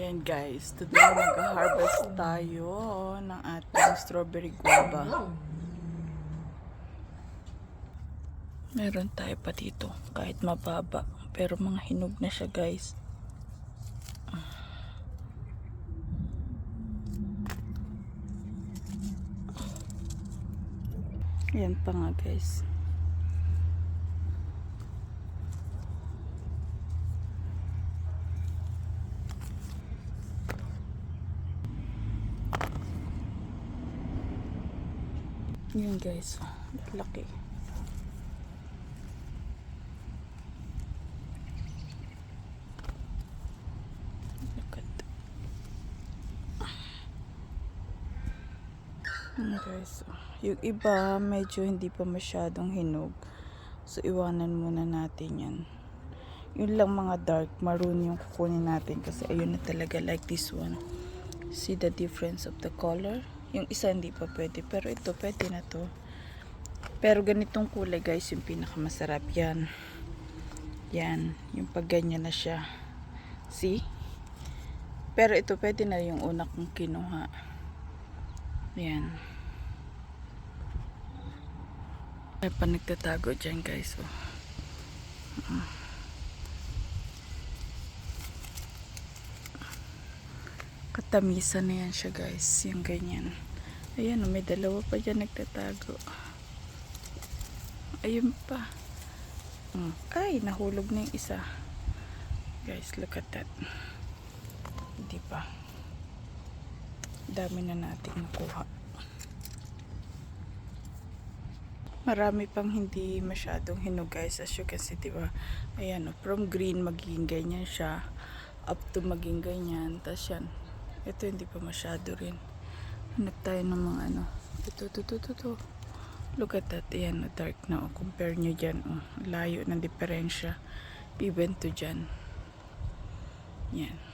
Ayan guys, today mag-harvest tayo ng ating strawberry guava. Meron tayo pa dito, kahit mababa, pero mga hinog na siya guys. Ayan pa nga guys. Yun guys, laki. Guys, yung iba medyo hindi pa masyadong hinog, so iwanan muna natin yan. Yun lang mga dark maroon yung kukunin natin kasi ayun na talaga, like this one. See the difference of the color? Yung isa hindi pa pwede, pero ito pwede na to. Pero ganitong kulay guys yung pinakamasarap. Yan, yung pag ganyan na siya, see? Pero ito pwede na yung una kong kinuha. Yan. Ay pa nagtatago dyan guys. Katamisan na yan siya guys. Yung ganyan. Ayan, may dalawa pa dyan nagtatago. Ayun pa. Ay, nahulog na yung isa. Guys, look at that. Hindi pa. Dami na natin nakuha. Marami pang hindi masyadong hinog guys, as you can see, diba? Ayan, from green magiging ganyan siya up to maging ganyan. Tapos yan, ito hindi pa masyado rin. Hanap tayo ng mga ano. Ito. Look at that. Ayan, dark na. Compare nyo dyan. Layo ng diferensya. Even to dyan. Yan.